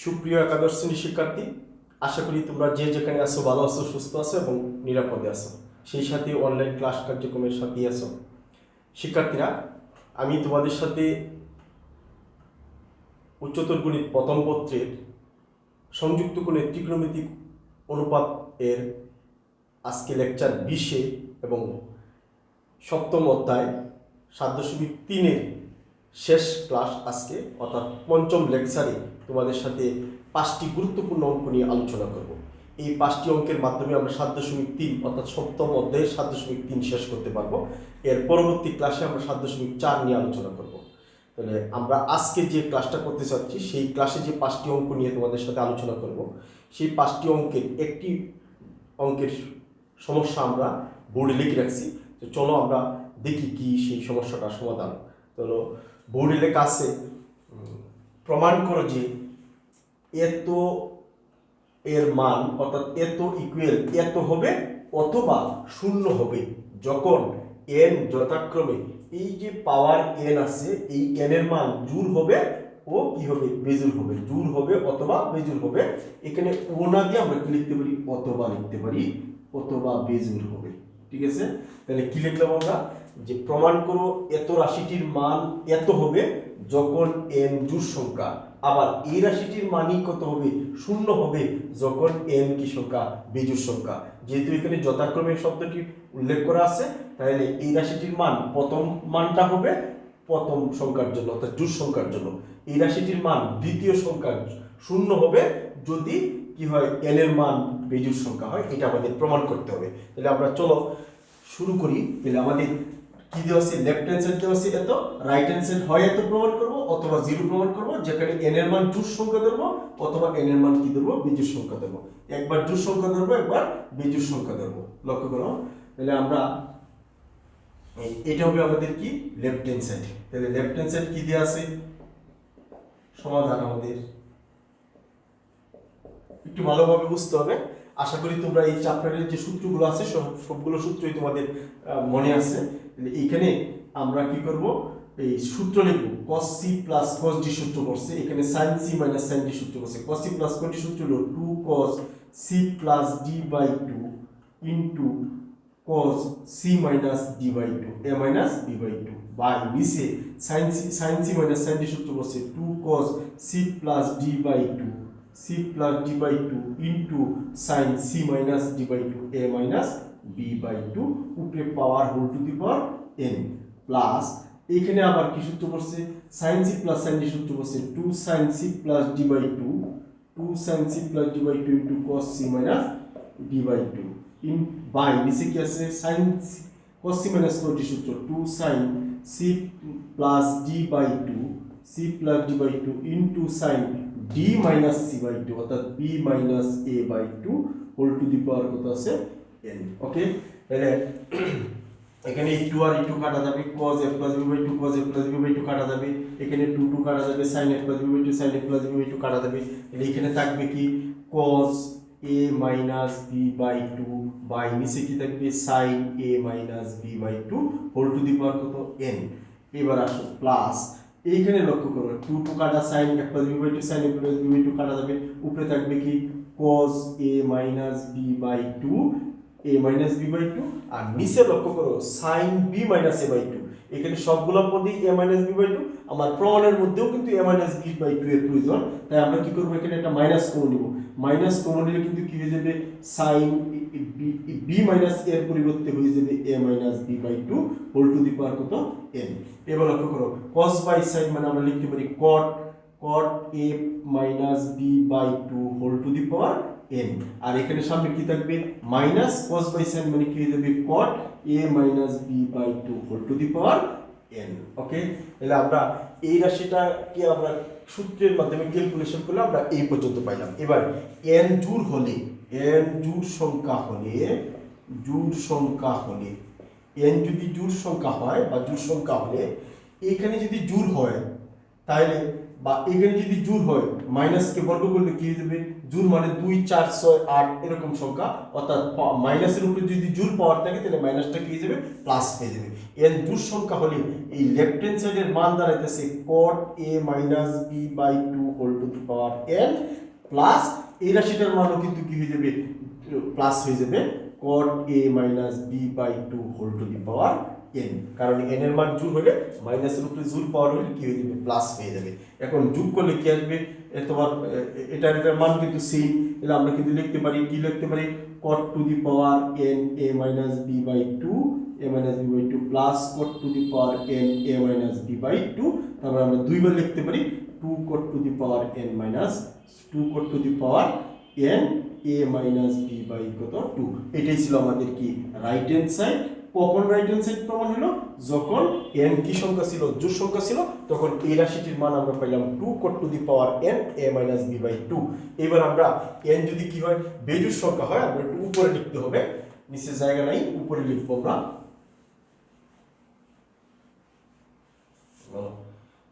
সুপ্রিয় একাদশ শ্রেণীর শিক্ষার্থী, আশা করি তোমরা যে যেখানে আছো ভালো আছো, সুস্থ আছো এবং নিরাপদে আছো। সেই সাথে অনলাইন ক্লাস কার্যক্রমের সাথেই আছো। শিক্ষার্থীরা, আমি তোমাদের সাথে উচ্চতর গণিত প্রথম পত্রের সংযুক্ত কোণের ত্রিকোণমিতিক অনুপাত এর আজকে লেকচার 20 এবং সপ্তম অধ্যায় 7.3 শেষ ক্লাস আজকে, অর্থাৎ পঞ্চম লেকচারে তোমাদের সাথে 5টি গুরুত্বপূর্ণ অঙ্ক নিয়ে আলোচনা করব। এই 5টি অঙ্কের মাধ্যমে আমরা 7.3 অর্থাৎ সপ্তম অধ্যায়ের 7.3 শেষ করতে পারবো। এর পরবর্তী ক্লাসে আমরা 7.4 নিয়ে আলোচনা করব। তাহলে আমরা আজকে যে ক্লাসটা করতে চাচ্ছি, সেই ক্লাসে যে 5টি অঙ্ক নিয়ে তোমাদের সাথে আলোচনা করব, সেই 5টি অঙ্কের একটি অঙ্কের সমস্যা আমরা বোর্ডে লিখে রাখছি। তো চলো আমরা দেখি কি সেই সমস্যাটার সমাধান। চলো, বোর্ডে লেখা আছে, প্রমাণ করো যে এত এর মান অর্থাৎ এত ইকুয়াল এত হবে অথবা শূন্য হবে যখন এন যথাক্রমে এই যে পাওয়ার এন আছে, এই এন এর মান জোড় হবে ও কি হবে, বেজোড় হবে। জোড় হবে অথবা বেজোড় হবে। এখানে ও না দিয়ে আমরা কি লিখতে পারি, অথবা লিখতে পারি, অথবা বেজোড় হবে। ঠিক আছে, তাহলে কি লিখলাম আমরা, যে প্রমাণ করো এত রাশিটির মান এত হবে যখন এন জোড় সংখ্যা, আবার এই রাশিটির মানই কত হবে, শূন্য হবে যখন এন কি সংখ্যা, বেজোড় সংখ্যা। যেহেতু এখানে যথাক্রমে শব্দটি উল্লেখ করা আছে, তাহলে এই রাশিটির মান প্রথম মানটা হবে প্রথম সংখ্যার জন্য অর্থাৎ জোড় সংখ্যার জন্য, এই রাশিটির মান দ্বিতীয় সংখ্যার শূন্য হবে যদি কি হয়, এন এর মান বেজোড় সংখ্যা হয়। এটা আমাদের প্রমাণ করতে হবে। তাহলে আমরা চলো শুরু করি। তাহলে আমাদের কি দেওয়া আছে, লেফট হ্যান্ড সাইড দেওয়া আছে এত, রাইট হ্যান্ড সাইড হয় এত প্রমাণ করব অথবা জিরো প্রমাণ করব, যেখানে এন এর মান জোড় সংখ্যা ধরবো অথবা এন এর মান কি ধরবো, বেজোড় সংখ্যা ধরবো। একবার জোড় সংখ্যা ধরবো, একবার বেজোড় সংখ্যা ধরবো। লক্ষ্য করো, তাহলে আমরা এটা হবে আমাদের কি, লেফট হ্যান্ড সাইড। তাহলে লেফট হ্যান্ড সাইড কি দেওয়া আছে, সমাধান আমাদের একটু ভালোভাবে বুঝতে হবে। আশা করি তোমরা এই চ্যাপ্টারের যে সূত্রগুলো আছে সবগুলো সূত্রই তোমাদের মনে আছে। এইখানে আমরা কি করব, এই সূত্র লিখব, cos c plus cos d সূত্র করছে, এখানে sin c minus sin d সূত্র করছে। cos c plus cos d সূত্র হলো 2 cos c plus d by 2 into cos c minus d by 2 a minus b by 2 by নিচে sin c minus sin d সূত্র করছে 2 cos c plus d by 2 c plus d by 2 into sin c minus d by 2 a minus b by 2 উপরে power whole to the power n plus এখানে আবার কি সূত্র করছে, sin c plus sin d সূত্র করছে 2 sin c plus d by 2 sin c plus d by 2 into cos c minus d by 2 in by নিচে কি আছে, sin cos c minus cos d সূত্র 2 sin c plus d by 2 c plus d by 2 into sin d minus c by 2 অর্থাৎ b minus a by 2 whole to the power কত আছে n। Okay, তাহলে এখানে একটু আর একটু কাটা যাবে, cos a plus b by 2 cos a plus b by 2 কাটা যাবে, এখানে 2 2 কাটা যাবে, sin a plus b by 2 sin a plus b by 2 কাটা যাবে। তাহলে এখানে থাকবে কি, cos a minus b by 2 by নিচে কি থাকবে, sin a minus b by 2 whole to the power কত n। এবার আসো প্লাস এইখানে লক্ষ্য করো 2 2 কাটা, sin a plus b by 2 sin a plus b by 2 কাটা যাবে, উপরে থাকবে কি cos a minus b by 2 a minus b by 2 আর নিচে লক্ষ্য করো sin b minus a by 2। এখানে সবগুলো পদেই a minus b by 2, আমার প্রমাণের মধ্যেও কিন্তু a minus b by 2 এর প্রয়োজন। তাই আমরা কি করব, এখানে একটা মাইনাস কমন নিব। মাইনাস কমন নিলে কিন্তু কি হয়ে যাবে, sin b minus a এর পরিবর্তে হয়ে যাবে a minus b by 2 whole to the power কত n। এবার লক্ষ্য করো cos by sin মানে আমরা লিখতে পারি cot a minus b by 2 whole to the power n। আর এখানে সামনে কি থাকবে, মাইনাস cos by sin মানে কি হয়ে যাবে cot a minus b by 2 whole to the power n। Okay, তাহলে আমরা এই রাশিটাকে আমরা সূত্রের মাধ্যমে ক্যালকুলেশন করলে আমরা এই পর্যন্ত পাইলাম। এবার n জোড় হলে, n জোড় সংখ্যা হলে n যদি জোড় সংখ্যা হয় বা জোড় সংখ্যা হলে, এখানে যদি জোড় হয় তাহলে বা এখানে যদি জোর হয় মাইনাসকে বর্গ করলে কি হয়ে যাবে, জোর মানে 2 4 6 8 এরকম সংখ্যা, অর্থাৎ মাইনাসের উপরে যদি জোর পাওয়ার থাকে তাহলে মাইনাসটা কি হয়ে যাবে, প্লাস হয়ে যাবে। এর জোর সংখ্যা হলে এই লেফট হ্যান্ড সাইডের মান দাঁড়াইতেছে cot a minus b by 2 whole to the power n plus এই রাশিটার মানও কিন্তু কি হয়ে যাবে, প্লাস হয়ে যাবে cot a minus b by 2 whole to the power n, কারণ n এর মান জোড় হলে মাইনাসের উপরে জোড় পাওয়ার হলে কি হয়ে যাবে, প্লাস হয়ে যাবে। এখন যোগ করলে কি আসবে, তোমার এটার মান কিন্তু সেম, তাহলে আমরা কিন্তু লিখতে পারি, কি লিখতে পারি, cot to the power n a minus b by 2 a minus b by 2 plus cot to the power n a minus b by 2, তারপর আমরা দুইবার লিখতে পারি 2 cot to the power n minus 2 cot to the power n a minus b by কত 2। এটাই ছিল আমাদের কি রাইট হ্যান্ড সাইড। কখন রাইট হ্যান্ড সাইড প্রমাণ হলো, যখন n কি সংখ্যা ছিল, জোড় সংখ্যা ছিল, তখন এই রাশিটির মান আমরা পাইলাম 2 cot to the power n a minus b by 2। এবার আমরা n যদি কি হয়, বেজোড় সংখ্যা হয়, আমরা একটু উপরে লিখতে হবে, নিচে জায়গা নাই, উপরে লিখবো আমরা।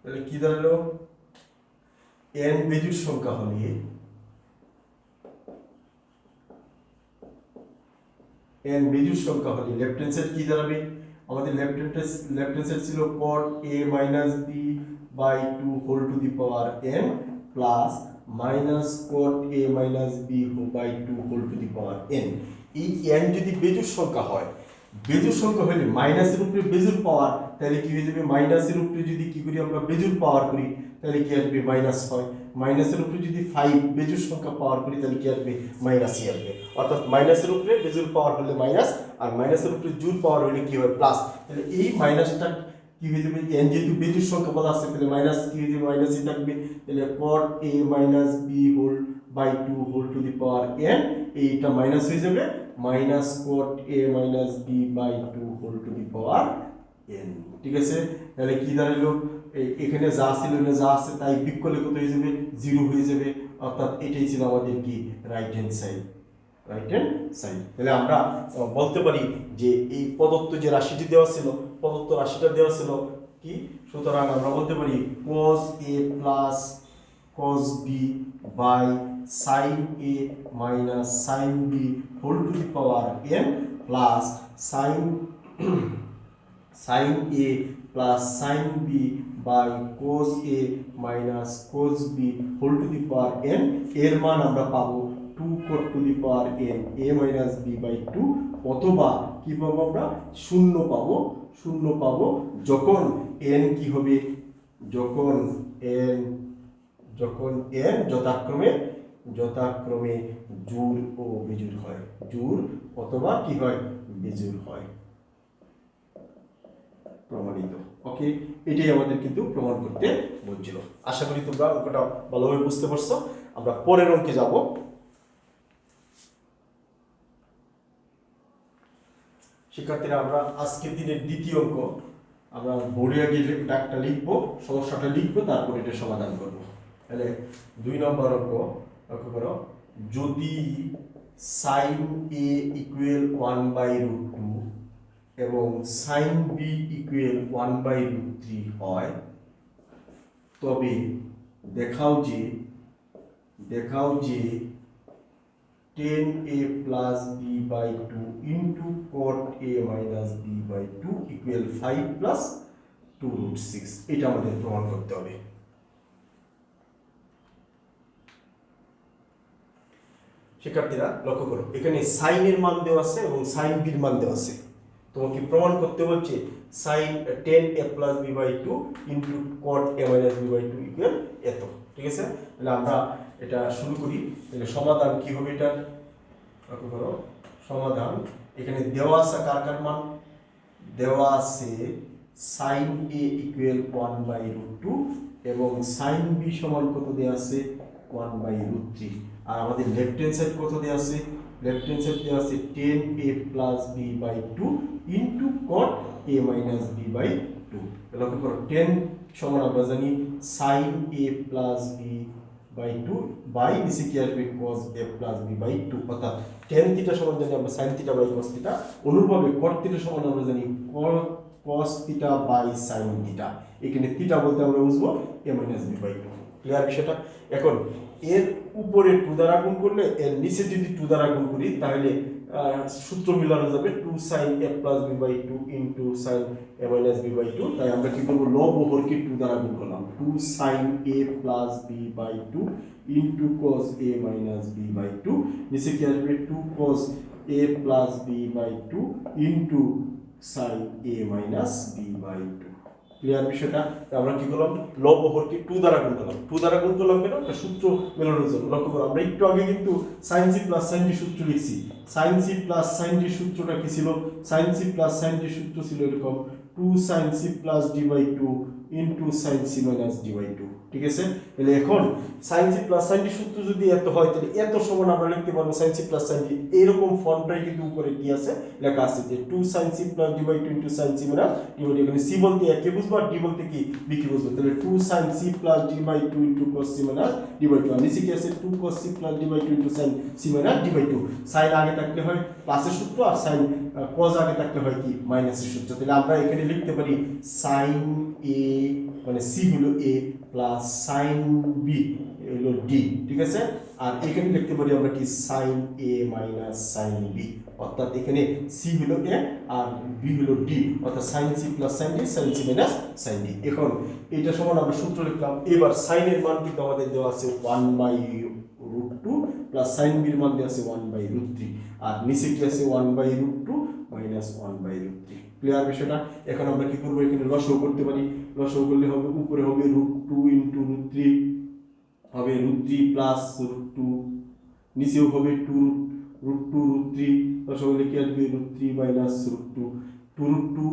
তাহলে কি দাঁড়ালো, n বেজোড় সংখ্যা হলে n বেজোড় সংখ্যা হলে লেফট হ্যান্ড সাইড কি দাঁড়াবে, আমাদের লেফট হ্যান্ড সাইড ছিল cot a minus b by 2 whole to the power n plus minus cot a minus b by 2 whole to the power n। এই n যদি বেজোড় সংখ্যা হয়, বেজোড় সংখ্যা হলে মাইনাসের উপরে বেজোড় পাওয়ার, তাহলে কি হয়ে যাবে, মাইনাসের উপরে যদি কি করি আমরা বেজোড় পাওয়ার করি তাহলে কি আসবে, মাইনাস হয়। মাইনাসের উপরে যদি 5 বেজোড় সংখ্যা পাওয়ার করি তাহলে কি আসবে, মাইনাসই আসবে। অর্থাৎ মাইনাসের উপরে বেজোড় পাওয়ার হলে মাইনাস, আর মাইনাসের উপরে জোড় পাওয়ার হলে কি হয়, প্লাস। তাহলে এই মাইনাসটা কি হয়ে যাবে, n যেহেতু বেজোড় সংখ্যা বলা আছে তাহলে মাইনাস কি হয়ে যাবে, মাইনাসই থাকবে। তাহলে cot a minus b whole by 2 whole to the power n, এইটা মাইনাস হয়ে যাবে, minus cot a minus b by 2 whole to the power n। ঠিক আছে, তাহলে কি দাঁড়ালো, এখানে যা ছিল না যা আছে তাই বিয়োগ করলে কত হয়ে যাবে, 0 হয়ে যাবে। অর্থাৎ এটাই ছিল আমাদের কি right hand side, right hand side. তাহলে আমরা বলতে পারি যে এই প্রদত্ত যে রাশিটি দেওয়া ছিল, প্রদত্ত রাশিটা দেওয়া ছিল কি, সুতরাং আমরা বলতে পারি cos a plus cos b by sin a minus sin b whole to the power n plus sin a plus sin b by cos a minus cos b whole to the power n, এর মান আমরা পাবো 2 cot to the power n a minus b by 2, অথবা কি পাবো আমরা, শূন্য পাবো যখন n কি হবে, যখন n যথাক্রমে জোড় ও বেজোড় হয়, জোড় অথবা কি হয়, বেজোড় হয়। প্রমাণিত। ওকে, এটাই আমাদের কিন্তু প্রমাণ করতে বলছিল। আশা করি তোমরা অঙ্কটা ভালোভাবে বুঝতে পারছো। আমরা পরের অঙ্কে যাব। শিক্ষার্থীরা, আমরা আজকের দিনের দ্বিতীয় অঙ্ক, আমরা বোর্ডে আগে একটা লিখবো, সমস্যাটা লিখবো, তারপর এটা সমাধান করব। তাহলে 2 নম্বর অঙ্ক লক্ষ্য করো, যদি sin a ইকুয়াল 1/√2 এবং sin b ইকুয়াল 1/√3 হয়, তবে দেখাও যে 10a plus b by 2 into cot a minus b by 2 equal 5 plus 2√6। এটা আমাদের প্রমাণ করতে হবে। শিক্ষার্থীরা লক্ষ্য করো, এখানে sin এর মান দেওয়া আছে এবং sin b এর মান দেওয়া আছে। তোমাকে প্রমাণ করতে বলছে sin 10a plus b by 2 into cot a minus b by 2 equal এত। ঠিক আছে, তাহলে আমরা এটা শুরু করি। তাহলে সমাধান কি হবে, এটা লক্ষ্য করো, সমাধান এখানে দেওয়া আছে কার মান, দেওয়া আছে sin a ইকুয়াল 1/√2 এবং sin b সমান কত দেওয়া আছে, 1/√3। আর আমাদের লেফট হ্যান্ড সাইড কত দেওয়া আছে, লেফট হ্যান্ড সাইড দেওয়া আছে 10a plus b by 2 into cot a minus b by 2। লক্ষ্য করো, 10 সমান আমরা জানি sin a plus b by 2 by নিচে কি আসবে, cos a plus b by 2। অর্থাৎ tan থিটা সমান জানি আমরা sin theta by cos theta, অনুরূপভাবে cot থিটা সমান আমরা জানি cos theta by sin theta. এখানে থিটা বলতে আমরা বুঝবো a minus b by 2। Clear বিষয়টা? এখন এর উপরে 2 দ্বারা গুণ করলে এর নিচে যদি 2 দ্বারা গুণ করি তাহলে সূত্র মিলানো যাবে 2 sin a plus b by 2 into sin a minus b by 2। তাই আমরা কি করব, লব ও হরকে 2 দ্বারা গুণ করলাম, 2 sin a plus b by 2 into cos a minus b by 2, নিচে কি আসবে 2 cos a plus b by 2 into sin a minus b by 2। Clear বিষয়টা? আমরা কি করলাম, লব ও হরকে 2 দ্বারা গুণ করলাম। 2 দ্বারা গুণ করলাম কেন? একটা সূত্র মেলানোর জন্য। লক্ষ্য করো, আমরা একটু আগে কিন্তু sin c plus sin d সূত্র লিখছি। sin c plus sin d সূত্রটা কি ছিল? sin c plus sin d সূত্র ছিল এরকম 2 sin c plus d by 2 into sin c minus d by 2। ঠিক আছে? তাহলে এখন sin c plus sin d সূত্র যদি এত হয় তাহলে এত সমান আমরা লিখতে পারবো sin c plus sin d। এইরকম ফর্মটাই কিন্তু উপরে কি আছে লেখা আছে যে 2 sin c plus d by 2 into sin c minus d by 2। এখানে c বলতে a কে বুঝবো আর d বলতে কি b কে বুঝবো। তাহলে 2 sin c plus d by 2 into cos c minus d by 2। আর নিচে কি আছে 2 cos c plus d by 2 into sin c minus d by 2। sin আগে থাকলে হয় প্লাসের সূত্র আর sin cos আগে থাকলে হয় কি মাইনাসের সূত্র। তাহলে আমরা এখানে লিখতে পারি sin a মানে c হলো a প্লাস sin b হলো d। ঠিক আছে? আর এখানে লিখতে পারি আমরা কি sin a minus sin b, অর্থাৎ এখানে c হলো a আর b হলো d, অর্থাৎ sin c plus sin d sin c minus sin d। এখন এটা সমান আমরা সূত্র লিখলাম। এবার sin এর মান কিন্তু আমাদের দেওয়া আছে 1/√2 প্লাস sin b এর মান দেওয়া আছে 1/√3 আর নিচে কি আছে 1/√2 মাইনাস 1/√3। ক্লিয়ার বিষয়টা? এখন আমরা কি করব, এখানে লসাগু করতে পারি। লসাগু করলে হবে উপরে হবে √2 * √3 হবে √3 প্লাস √2, নিচেও হবে 2 √2 √3, লসাগু লিখে আসবে √3 মাইনাস √2 √2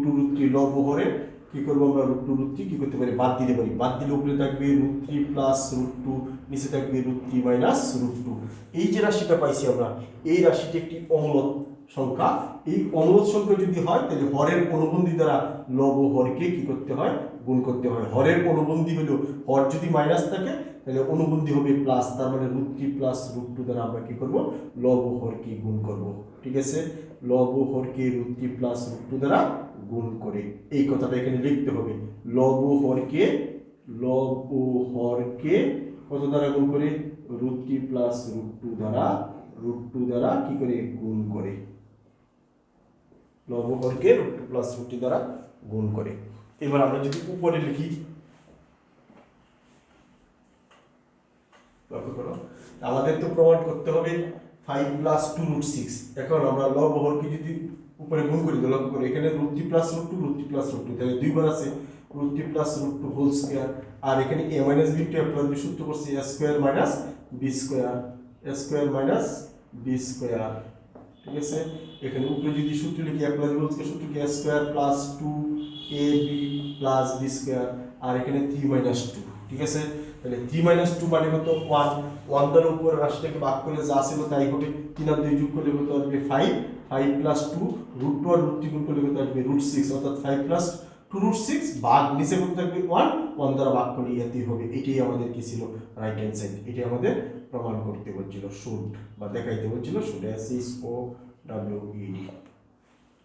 √3 লব হরে কি করব আমরা √2 √3 কি করতে পারি বাদ দিতে পারি। বাদ দিলে উপরে থাকবে √3 প্লাস √2, নিচে থাকবে √3 মাইনাস √2। এই যে রাশিটা পাইছি আমরা, এই রাশিটি একটি অম্লত সংখ্যা। এই অম্লত সংখ্যা যদি হয় তাহলে হরের অনুবন্ধী দ্বারা লব হরকে কি করতে হয়, গুণ করতে হয়। হরের অনুবন্ধী হলো হর যদি মাইনাস থাকে তাহলে অনুবন্ধী হবে প্লাস, তার মানে √3 প্লাস √2 দ্বারা আমরা কি করব, লব হরকে গুণ করব। ঠিক আছে? লব হরকে √3 প্লাস √2 দ্বারা গুণ করে এই কথাটা এখানে লিখতে হবে। লব হরকে কত দ্বারা গুণ করে, √3 প্লাস √2 দ্বারা কি করে গুণ করে, লব হরকে √2 প্লাস √3 দ্বারা গুণ করে। এবার আমরা যদি উপরে লিখি, লক্ষ্য করো আমাদের তো প্রমাণ করতে হবে 5 প্লাস 2 √6। এখন আমরা লব হরকে যদি উপরে গুণ করি, লক্ষ্য করো এখানে √3 প্লাস √2 তাহলে দুইবার আছে √3 প্লাস √2 হোল স্কয়ার। আর এখানে a minus b * a plus b সূত্র করছি a square minus b square, a square minus b square. ঠিক আছে? এখানে উপরে যদি সূত্র লিখি a plus b whole square সূত্র কি a square plus 2ab plus b square, আর এখানে 3 মাইনাস 2। ঠিক আছে? তাহলে 3 মাইনাস 2 মানে কত 1, 1 দ্বারা উপরে রাশিটাকে ভাগ করলে যা ছিল তাই হবে। 3 আর 2 যোগ করলে কত আসবে 5, 5 প্লাস 2 √2 আর √3 গুণ করলে কত আসবে √6, অর্থাৎ 5 প্লাস 2 √6 ভাগ নিচে কত থাকবে 1 দ্বারা ভাগ করলে এতই হবে। এটাই আমাদের কি ছিল, রাইট হ্যান্ড সাইড। এটাই আমাদের প্রমাণ করতে বলছিল, শুড বা দেখাইতে বলছিল, শুড SHOWED।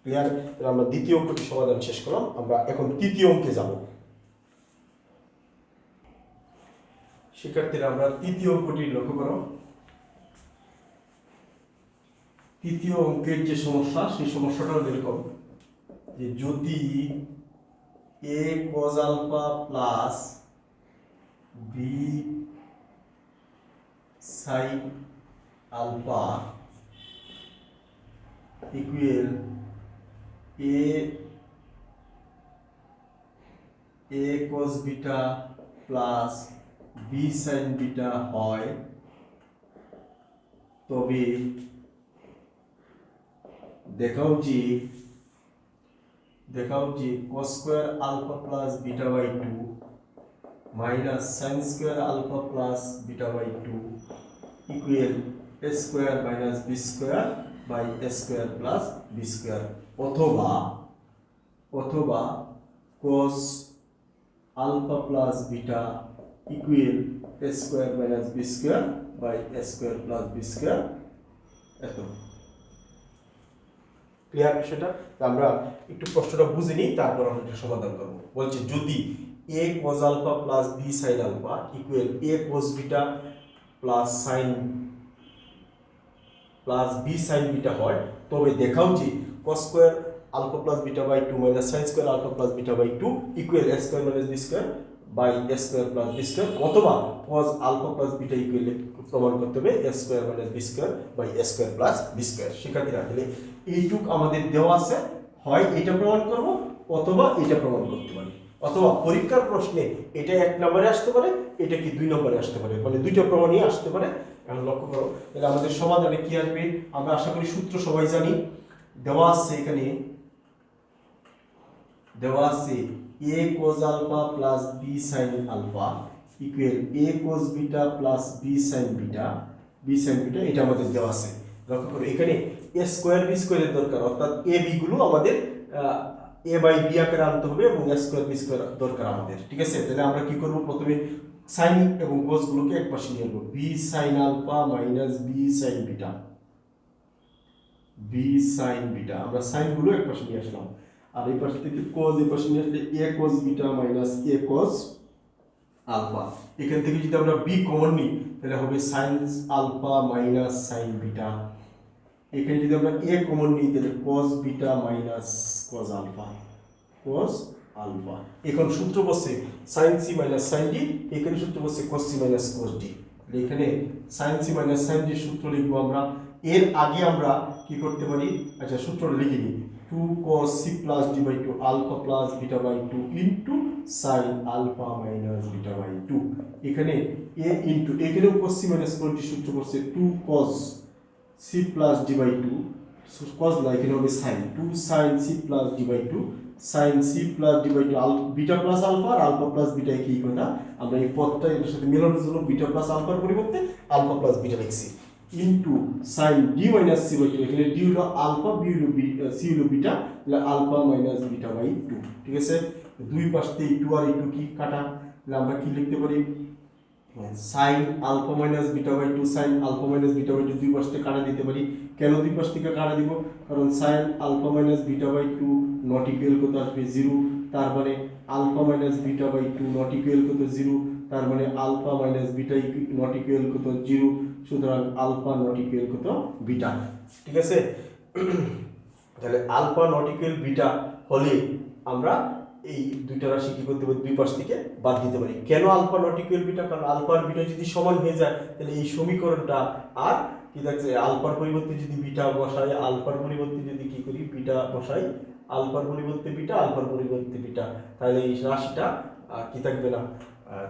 ক্লিয়ার? তাহলে আমরা দ্বিতীয় অঙ্কটি সমাধান শেষ করলাম। আমরা এখন তৃতীয় অঙ্কে যাব। শিক্ষার্থীরা আমরা তৃতীয় অঙ্কটি লক্ষ্য করো। তৃতীয় অঙ্কের যে সমস্যা, সেই সমস্যাটা হলো এরকম যে যদি a cos alpha plus b sin alpha equal a cos beta plus b sin beta হয়, তবে দেখাও যে cos square alpha plus beta by 2 minus sin square alpha plus beta by 2 equal a square minus b square by a square plus b square, অথবা cos alpha plus beta equal a square minus b square by a square plus b square। এত clear বিষয়টা? আমরা একটু প্রশ্নটা বুঝে নিই, তারপর আমরা এটা সমাধান করব। বলছে যদি a cos alpha plus b sin alpha equal a cos beta plus b sin beta হয়, তবে দেখা উচিত cos square alpha plus beta by 2 minus sin square alpha plus beta by 2 equal a square minus b square by a square plus b square, অথবা cos alpha plus beta equal প্রমাণ করতে হবে a square minus b square by a square plus b square। শিক্ষার্থীরা তাহলে এইটুক আমাদের দেওয়া আছে, হয় এটা প্রমাণ করব অথবা এটা প্রমাণ করতে পারি, অথবা পরীক্ষার প্রশ্নে এটা 1 নম্বরে আসতে পারে, এটা কি 2 নম্বরে আসতে পারে, মানে দুইটা প্রমাণই আসতে পারে। এখন লক্ষ্য করো তাহলে আমাদের সমাধানে কি আসবে, আমরা আশা করি সূত্র সবাই জানি। দেওয়া আছে এখানে, দেওয়া আছে a cos alpha plus b sin alpha equal a cos beta plus b sin beta, এটা আমাদের দেওয়া আছে। লক্ষ্য করো এখানে a স্কয়ার b স্কয়ারের দরকার, অর্থাৎ a b গুলো আমাদের a বাই b আকারে আনতে হবে এবং a স্কয়ার b স্কয়ার দরকার আমাদের, ঠিক আছে। তাহলে আমরা কি করব, প্রথমে sin এবং cos গুলোকে একপাশে নিয়ে আসব, b sin alpha minus b sin beta, b sin beta, আমরা sin গুলো একপাশে নিয়ে আসলাম, আর এই পাশে থেকে cos এই পাশে নিয়ে আসলে a cos beta minus a cos alpha। এখান থেকে যদি আমরা b কমন নিই তাহলে হবে sin alpha minus sin beta, এখানে যদি আমরা a কমন নিই তাহলে cos beta minus cos alpha, এখন সূত্র বসে sin c minus sin d, এখানে সূত্র বসে cos c minus cos d। এখানে sin c minus sin d সূত্র লিখবো আমরা, এর আগে আমরা কি করতে পারি, আচ্ছা সূত্রটা লিখে নিই, 2 cos c plus d by 2 alpha plus beta by 2 into sin alpha minus beta by 2, এখানে a into এখানেও cos c minus cos d সূত্র করছে 2 cos c plus d by 2, cos না এখানে হবে sin, 2 sin c plus d by 2 sin c plus d by 2 beta plus alpha R alpha plus beta একই কথা, আমরা এই পদটা এর সাথে মেলানোর জন্য beta plus alpha এর পরিবর্তে alpha plus beta লিখছি, into sin d minus c by 2, এখানে d হলো alpha, b হলো c হলো beta, তাহলে alpha minus beta by 2, ঠিক আছে। দুই পাশ থেকে 2 আর 2 কি কাটা, তাহলে আমরা কি লিখতে পারি, sin alpha minus beta by 2 sin alpha minus beta by 2 দুই পাশ থেকে কাটা দিতে পারি। কেন দুই পাশ থেকে কাটা দিব, কারণ sin alpha minus beta by 2 not equal কত আসবে 0, তার মানে alpha minus beta by 2 not equal কত 0, তার মানে alpha minus beta not equal কত 0, সুতরাং alpha not equal কত beta, ঠিক আছে। তাহলে alpha not equal beta হলে আমরা এই দুইটা রাশি কি করতে পারি, দুই পাশ থেকে বাদ দিতে পারি। কেন আলফা নট ইকুয়াল বিটা, কারণ আলফা আর বিটা যদি সমান হয়ে যায় তাহলে এই সমীকরণটা আর কি থাকছে, আলফার পরিবর্তে যদি বিটা বসাই, আলফার পরিবর্তে যদি কি করি বিটা বসাই, আলফার পরিবর্তে বিটা, আলফার পরিবর্তে বিটা, তাহলে এই রাশিটা কি থাকবে না,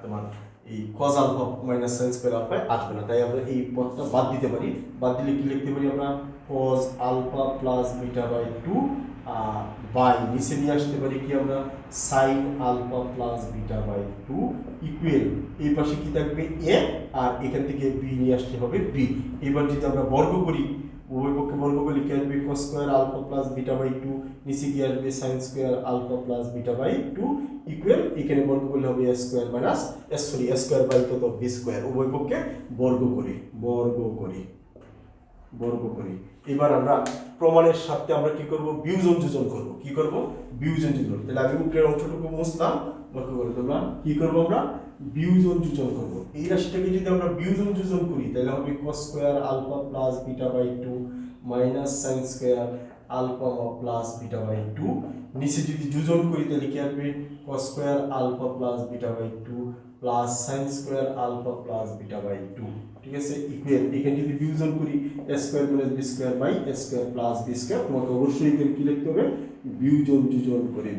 তোমার এই cos alpha minus sin square alpha আসবে না, তাই আমরা এই পদটা বাদ দিতে পারি। বাদ দিলে কি লিখতে পারি আমরা, cos alpha plus beta by 2 by নিচে নিয়ে আসতে পারি কি আমরা sin alpha plus beta by 2 equal এই পাশে কি থাকবে a, আর এখান থেকে b নিয়ে আসতে হবে b। এবার যদি আমরা বর্গ করি, উভয় পক্ষে বর্গ করলে কি আসবে, cos square alpha plus beta by 2, নিচে কি আসবে sin square alpha plus beta by 2 equal এখানে বর্গ করলে হবে a square minus a square by কত b স্কয়ার, উভয় পক্ষে বর্গ করি। এবার আমরা প্রমাণের সাথে আমরা কি করব, বিয়োজন যোজন করব। কি করব, বিয়োজন যোজন। তাহলে আমি উপরের অংশটুকু মুছলাম, লক্ষ্য করে তোমরা কি করব, আমরা বিয়োজন যোজন করব। এই রাশিটাকে যদি আমরা বিয়োজন যোজন করি তাহলে হবে cos square alpha plus beta by 2 minus sin square alpha plus beta by 2, নিচে যদি যোজন করি তাহলে কি আসবে, cos square alpha plus beta by 2 plus sin square alpha plus beta by 2, ঠিক আছে, ইকুয়াল এখানে যদি বিয়োজন করি a square minus b square by a square plus b square, তোমাকে অবশ্যই এখানে কি লিখতে হবে, বিয়োজন যোজন করে।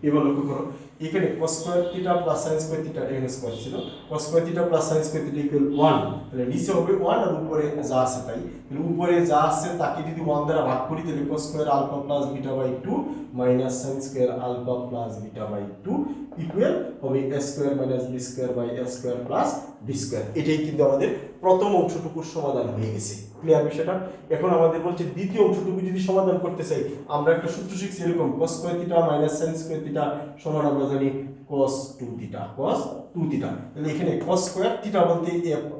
এবার লক্ষ্য করো এখানে cos square theta plus sin square theta এখানে স্কয়ার ছিল, cos square theta plus sin square theta equal 1, তাহলে নিচে হবে 1 আর উপরে যা আছে তাই, তাহলে উপরে যা আছে তাকে যদি 1 দ্বারা ভাগ করি তাহলে cos square alpha plus beta by 2 minus sin square alpha plus beta by 2 equal হবে a square minus b square by a square plus b square. এটাই কিন্তু আমাদের প্রথম অংশটুকুর সমাধান হয়ে গেছে। ক্লিয়ার বিষয়টা? এখন আমাদের বলছে দ্বিতীয় অংশটুকু যদি সমাধান করতে চাই, আমরা একটা সূত্র শিখছি এরকম, cos square theta minus sin square theta সমান আমরা আমরা জানি cos 2 থিটা, cos 2 থিটা। তাহলে এখানে cos স্কয়ার থিটা বলতে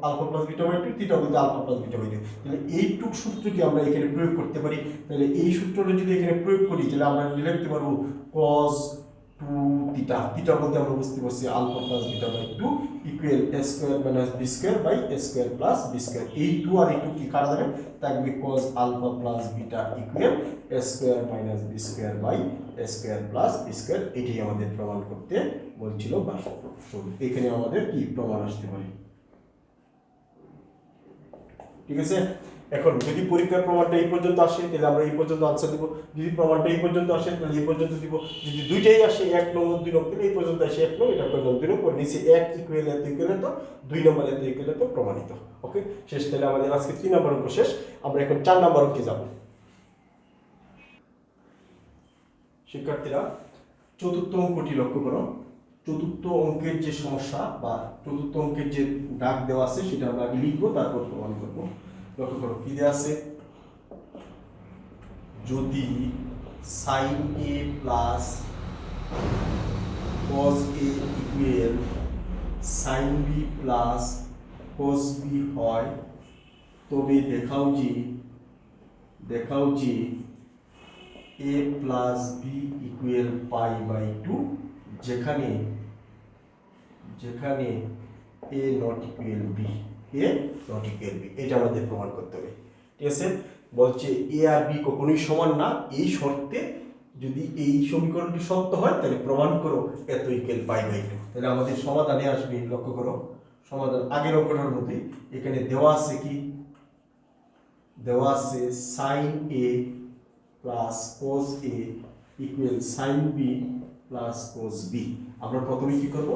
alpha plus beta by 2, theta বলতে আলফা প্লাস বিটা বাই 2। তাহলে এইটুক সূত্রটি আমরা এখানে প্রয়োগ করতে পারি। তাহলে এই সূত্রটা যদি এখানে প্রয়োগ করি তাহলে আমরা লিখতে পারবো cos 2 থিটা, থিটা বলতে আমরা বুঝতে পারছি alpha plus beta by 2 equal a square minus b square by a square plus b square. এই 2 আর এই 2 কি কাটা যাবে, থাকবে cos alpha plus beta equal a square minus b square by a square plus b square. এটাই আমাদের প্রমাণ করতে বলছিল বা এখানে আমাদের কি প্রমাণ আসতে পারে। ঠিক আছে, এখন যদি পরীক্ষার প্রমাণটা এই পর্যন্ত আসে তাহলে আমরা এই পর্যন্ত আনসার দিব, যদি প্রমাণটা এই পর্যন্ত আসে তাহলে এই পর্যন্ত দিব, যদি দুইটাই আসে 1 নং 2 নং তাহলে এই পর্যন্ত আসে 1 নং, এটা পর্যন্ত 2 নং, পরে নিচে 1 ইকুয়াল এত ইকুয়াল এত 2 নম্বর এত ইকুয়াল এত প্রমাণিত। ওকে, শেষ। তাহলে আমাদের আজকে 3 নম্বর অঙ্ক শেষ। আমরা এখন 4 নম্বর অঙ্কে যাব। শিক্ষার্থীরা চতুর্থ অঙ্কটি লক্ষ্য করো। চতুর্থ অঙ্কের যে সমস্যা বা চতুর্থ অঙ্কের যে দাগ দেওয়া আছে সেটা আমরা আগে লিখবো, তারপর প্রমাণ করবো। লক্ষ্য করো কি দেওয়া আছে, যদি sin a plus cos a equal sin b plus cos b হয় তবে দেখাও যে a plus b equal pi by 2, যেখানে a not equal b, a not equal b। এটা আমাদের প্রমাণ করতে হবে। ঠিক আছে, বলছে a আর b কখনোই সমান না, এই শর্তে যদি এই সমীকরণটি সত্য হয় তাহলে প্রমাণ করো এত ইকুয়াল পাই বাই 2। তাহলে আমাদের সমাধানে আসবে, লক্ষ্য করো সমাধান আগের অঙ্কটার মধ্যে এখানে দেওয়া আছে কি, দেওয়া আছে sin a plus cos a equal sin b plus cos b। আমরা প্রথমে কি করব,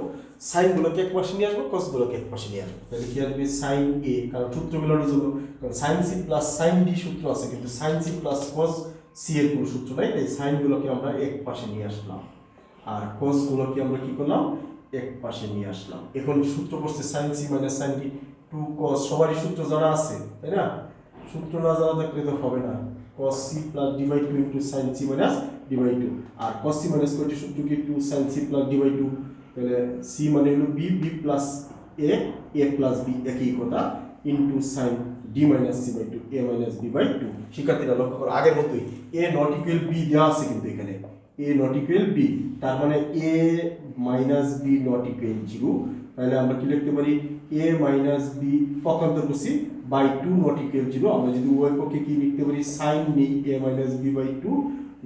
sin গুলোকে এক পাশে নিয়ে আসবো, cos গুলোকে এক পাশে নিয়ে আসবো। তাহলে কি আসবে sin a, কারণ সূত্র মিলানোর জন্য, কারণ sin c plus sin d সূত্র আছে কিন্তু sin c plus cos c এর কোনো সূত্র নাই, তাই sin গুলোকে আমরা এক পাশে নিয়ে আসলাম আর cos গুলোকে আমরা কি করলাম, এক পাশে নিয়ে আসলাম। এখন সূত্র করছে sin c minus sin d 2 cos, সবারই সূত্র জানা আছে তাই না, সূত্র না জানা থাকলে তো হবে না। cos c plus d by 2 into sin c minus d by 2, আর cos c মাইনাস কোটি সূত্র কি 2 sin c plus d by 2, তাহলে c মানে হলো b, b plus a plus b একই কথা, into sin d minus c by 2, a minus b by 2। শিক্ষার্থীরা লক্ষ্য করো আগের মতোই a নট ইকুয়াল b দেওয়া আছে কিন্তু এখানে a নট ইকুয়াল b, তার মানে a minus b not equal 0। তাহলে আমরা কি লিখতে পারি, a মাইনাস b পক্ষান্তর করছি বাই 2 নট ইকুয়াল 0। আমরা যদি উভয় পক্ষে কি লিখতে পারি, sin নেই a minus b by 2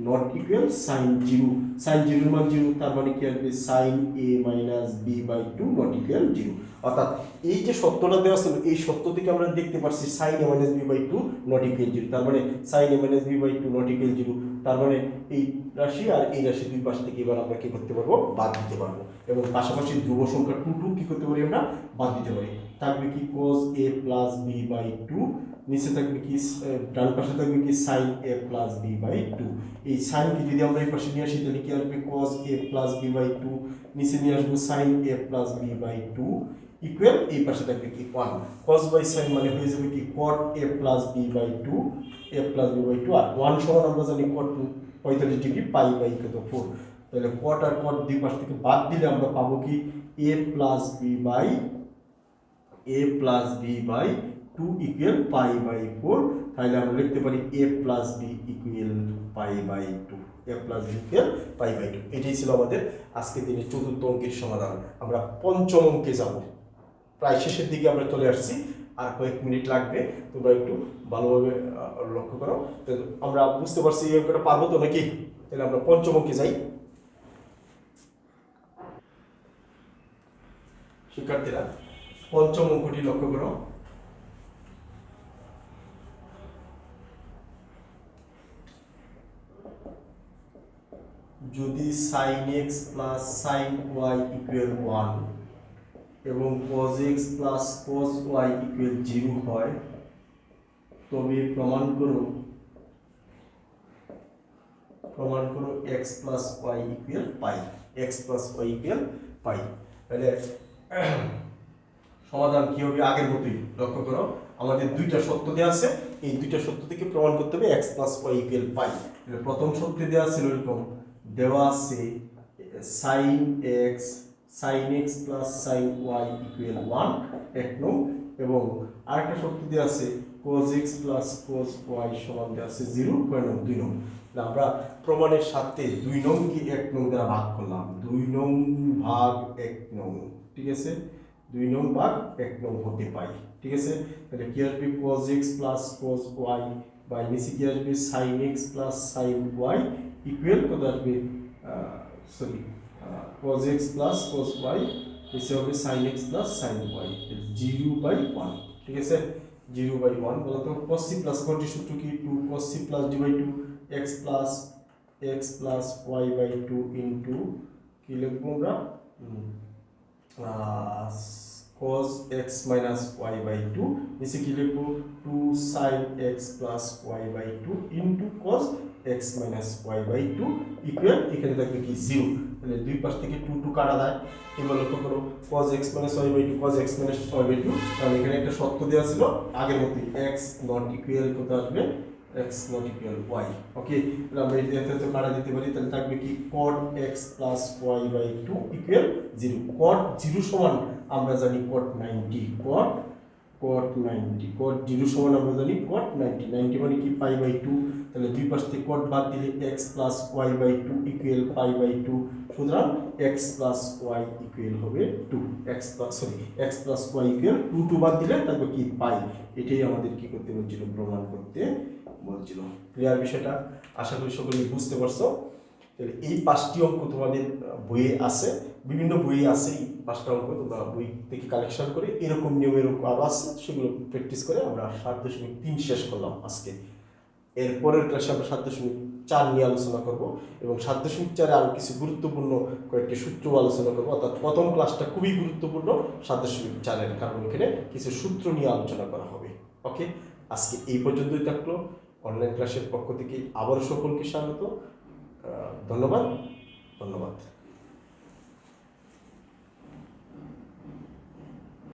not equal sin 0, sin 0 এর মান 0, তার মানে কি আসবে sin a minus b by 2 not equal 0। অর্থাৎ এই যে সত্যটা দেওয়া ছিল এই সত্য থেকে আমরা দেখতে পাচ্ছি sin a minus b by 2 not equal 0, তার মানে sin a minus b by 2 not equal 0, তার মানে এই রাশি আর এই রাশি দুই পাশ থেকে এবার আমরা কি করতে পারবো, বাদ দিতে পারবো, এবং পাশাপাশি ধ্রুব সংখ্যা 2 কি করতে পারি, আমরা বাদ দিতে পারি। থাকবে কি cos a plus b by 2, নিচে থাকবে কি ডান পাশে থাকবে কি sin a plus b by 2। এই sin কে যদি আমরা এই পাশে নিয়ে আসি তাহলে কি আসবে cos a plus b by 2, নিচে নিয়ে আসবো sin a plus b by 2 equal এই পাশে থাকবে কি 1, cos বাই sin মানে হয়ে যাবে কি cot a plus b by 2, a plus b by 2, আর 1 সমান আমরা জানি cot 45 ডিগ্রি পাই বাই কত 4। তাহলে cot আর cot দুই পাশ থেকে বাদ দিলে আমরা পাবো কি a plus b by 2 equal pi by 4। তাহলে আমরা লিখতে পারি a plus b equal pi by 2, a plus b equal pi by 2। এটাই ছিল আমাদের আজকের দিনের চতুর্থ অঙ্কের সমাধান। আমরা পঞ্চম অঙ্কে যাব, প্রায় শেষের দিকে আমরা চলে আসছি, আর কয়েক মিনিট লাগবে, তোমরা একটু ভালোভাবে লক্ষ্য করো। আমরা বুঝতে পারছি এই অঙ্কটা পারবো তো নাকি, তাহলে আমরা পঞ্চম অঙ্কে যাই। শিক্ষার্থীরা পঞ্চম অঙ্কটি লক্ষ্য করো। যদি sin x plus sin y equal 1 এবং cos x plus cos y equal 0 হয় তবে প্রমাণ করো x প্লাস y ইকুয়াল পাই, x প্লাস y ইকুয়াল পাই। তাহলে সমাধান কি হবে, আগের মতোই। লক্ষ্য করো আমাদের দুইটা সত্য দেওয়া আছে, এই দুইটা সত্য থেকে প্রমাণ করতে হবে x plus y equal pi. প্রথম সত্যে দেওয়া ছিল এরকম, দেওয়া আছে sine x plus sine y equal 1 এক নং, এবং আরেকটা শর্ত দেওয়া আছে cos x plus cos y সমান দেওয়া আছে 0 কয় নং 2 নং। আমরা প্রমাণের সাথে 2 নং কি 1 নং দ্বারা ভাগ করলাম, 2 নং ভাগ 1 নং, ঠিক আছে, 2 নং ভাগ 1 নং হতে পাই, ঠিক আছে। তাহলে কি আসবে cos x plus cos y by নিচে কি আসবে sin x plus sin y equal কত আসবে sorry cos x plus cos y নিচে হবে sin x plus sin y 0/1, ঠিক আছে, 0/1। বলো তো cos c plus cos d সূত্র কি 2 cos c plus d by 2 x plus y by 2 into কি লিখবো আমরা cos x minus y by 2 নিচে কি লিখবো 2 sin x plus y by 2 into cos x minus y by 2 equal এখানে থাকবে কি 0। তাহলে দুই পাশ থেকে 2 2 কাটা যায়। এবার লক্ষ্য করো cos x minus y by 2 cos x minus y by 2, তাহলে এখানে একটা শর্ত দেওয়া ছিল আগের মতই x নট ইকুয়াল কত আসবে x নট ইকুয়াল y। ওকে, তাহলে আমরা এই জায়গাতে তো কাটা দিতে পারি, তাহলে থাকবে কি cot x plus y by 2 equal 0। cot 0 সমান আমরা জানি cot 90, cot 0 সমান আমরা জানি cot 90 মানে কি পাই বাই 2। তাহলে দুই পাশ থেকে cot বাদ দিলে x plus y by 2 equal pi by 2, সুতরাং x প্লাস y ইকুয়াল হবে 2, x প্লাস y ইকুয়াল 2 বাদ দিলে তারপর কি পাই। এটাই আমাদের কি করতে বলছিল, প্রমাণ করতে বলছিল। ক্লিয়ার বিষয়টা? আশা করি সকলে বুঝতে পারছো। তাহলে এই 5টি অঙ্ক তোমাদের বইয়ে আছে, বিভিন্ন বইয়ে আছে এই 5টা অঙ্ক, তোমরা বই থেকে কালেকশন করে এরকম নিয়মের অঙ্ক আরও আছে, সেগুলো প্র্যাকটিস করে আমরা 7.3 শেষ করলাম আজকে। এরপরের ক্লাসে আমরা 7.4 নিয়ে আলোচনা করব, এবং 7.4 আরও কিছু গুরুত্বপূর্ণ কয়েকটি সূত্র আলোচনা করবো। অর্থাৎ প্রথম ক্লাসটা খুবই গুরুত্বপূর্ণ 7.4-এর, কারণ এখানে কিছু সূত্র নিয়ে আলোচনা করা হবে। ওকে, আজকে এই পর্যন্তই থাকলো। অনলাইন ক্লাসের পক্ষ থেকে আবারও সকলকে স্বাগত। ধন্যবাদ।